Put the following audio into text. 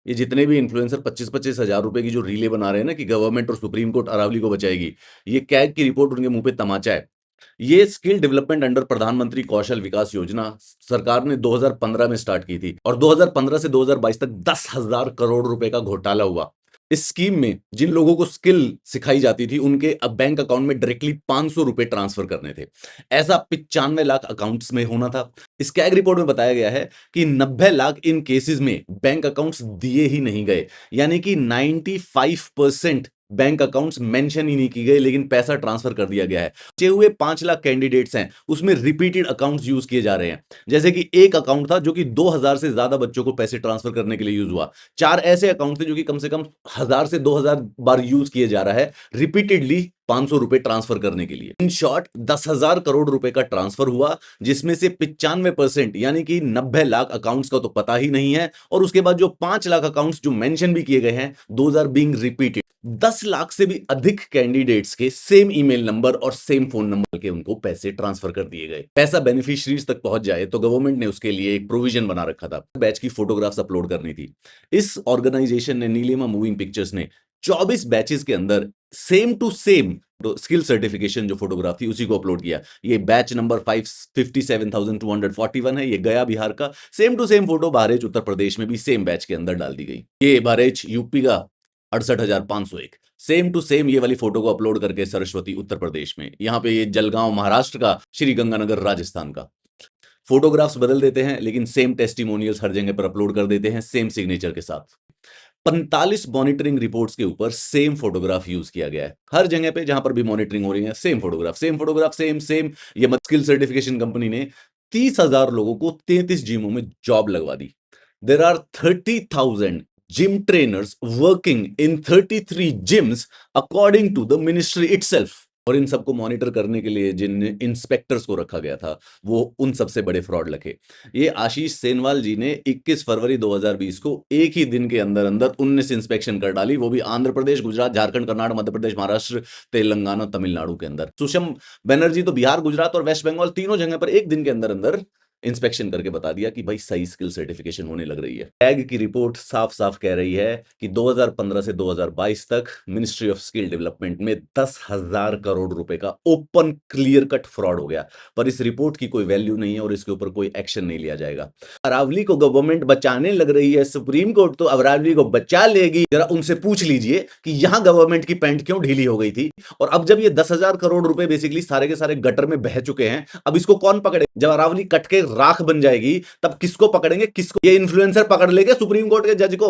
ये जितने भी इन्फ्लुएंसर 25-25 हजार रुपए की जो रीलें बना रहे हैं ना कि गवर्नमेंट और सुप्रीम कोर्ट अरावली को बचाएगी, ये कैग की रिपोर्ट उनके मुंह पे तमाचा है। ये स्किल डेवलपमेंट अंडर प्रधानमंत्री कौशल विकास योजना सरकार ने 2015 में स्टार्ट की थी और 2015 से 2022 तक 10,000 करोड़ रुपए का घोटाला हुआ। इस स्कीम में जिन लोगों को स्किल सिखाई जाती थी उनके अब बैंक अकाउंट में डायरेक्टली 500 रुपए ट्रांसफर करने थे। ऐसा 95 लाख अकाउंट्स में होना था। इस कैग रिपोर्ट में बताया गया है कि 90 लाख इन केसेस में बैंक अकाउंट्स दिए ही नहीं गए, यानी कि 95% बैंक अकाउंट्स मेंशन ही नहीं की गई, लेकिन पैसा ट्रांसफर कर दिया गया है। बचे हुए 5 लाख कैंडिडेट्स हैं, उसमें रिपीटेड अकाउंट्स यूज किए जा रहे हैं। जैसे कि एक अकाउंट था जो कि 2000 से ज्यादा बच्चों को पैसे ट्रांसफर करने के लिए यूज हुआ। 4 ऐसे अकाउंट थे जो कि कम से कम 1000 से 2000 बार यूज किए जा रहा है रिपीटेडली 500 रुपए ट्रांसफर करने के लिए। इन शॉर्ट 10,000 करोड़ रुपए का ट्रांसफर हुआ, जिसमें से 95% यानी कि 90 लाख अकाउंट्स का तो पता ही नहीं है, और उसके बाद जो 5 लाख अकाउंट्स जो मेंशन भी किए गए हैं, those are being repeated. 10 lakh से भी अधिक कैंडिडेट्स के सेम ईमेल नंबर और सेम फोन नंबर के उनको पैसे ट्रांसफर कर दिए गए। पैसा बेनिफिशियरीज तक पहुंच जाए तो गवर्नमेंट ने उसके लिए एक प्रोविजन बना रखा था, बैच की फोटोग्राफ्स अपलोड करनी थी। इस ऑर्गेनाइजेशन ने, नीलिमा मूविंग पिक्चर्स ने, 24 बैचेस के अंदर सेम टू सेम तो स्किल सर्टिफिकेशन जो फोटोग्राफ थी उसी को अपलोड किया। ये बैच नंबर 57,241 है, ये गया बिहार का। Same to same photo बहरेच Uttar Pradesh में भी सेम बैच के अंदर डाल दी गई। ये बहरेच यूपी का 68,501, सेम टू सेम ये वाली फोटो को अपलोड करके सरस्वती उत्तर प्रदेश में, यहां पे ये जलगांव महाराष्ट्र का, श्री गंगानगर राजस्थान का। फोटोग्राफ्स बदल देते हैं लेकिन सेम टेस्टिमोनियल्स हर जगह पर अपलोड कर देते हैं सेम सिग्नेचर के साथ। 45 मॉनिटरिंग रिपोर्ट्स के ऊपर सेम फोटोग्राफ यूज किया गया है। हर जगह पे जहां पर भी मॉनिटरिंग हो रही है same photograph same photograph same same. ये स्किल सर्टिफिकेशन कंपनी ने 30,000 लोगों को 33 जिमों में जॉब लगवा दी। There are 30,000 gym trainers working in 33 gyms according to the ministry itself. और इन सबको मॉनिटर करने के लिए जिन इंस्पेक्टर्स को रखा गया था वो उन सबसे बड़े फ्रॉड लगे। ये आशीष सेनवाल जी ने 21 फरवरी 2020 को एक ही दिन के अंदर अंदर 19 इंस्पेक्शन कर डाली, वो भी आंध्र प्रदेश, गुजरात, झारखंड, कर्नाटक, मध्य प्रदेश, महाराष्ट्र, तेलंगाना, तमिलनाडु के अंदर। सुषम बनर्जी तो बिहार, गुजरात और वेस्ट बंगाल तीनों जगह पर एक दिन के अंदर अंदर इंस्पेक्शन करके बता दिया कि भाई सही स्किल सर्टिफिकेशन होने लग रही है। टैग की रिपोर्ट साफ साफ कह रही है कि 2015 से 2022 तक मिनिस्ट्री ऑफ स्किल डेवलपमेंट में 10,000 करोड़ रुपए का ओपन क्लियर कट फ्रॉड हो गया। पर इस रिपोर्ट की कोई वैल्यू नहीं है और इसके ऊपर कोई एक्शन नहीं लिया जाएगा। अरावली को गवर्नमेंट बचाने लग रही है, सुप्रीम कोर्ट तो अरावली को बचा लेगी। जरा उनसे पूछ लीजिए कि यहां गवर्नमेंट की पैंट क्यों ढीली हो गई थी। और अब जब ये 10,000 करोड़ रुपए बेसिकली सारे के सारे गटर में बह चुके हैं, अब इसको कौन पकड़े? जब अरावली कट के राख बन जाएगी तब किसको पकड़ेंगे? किसको? ये इन्फ्लुएंसर पकड़ लेंगे सुप्रीम कोर्ट के जज को?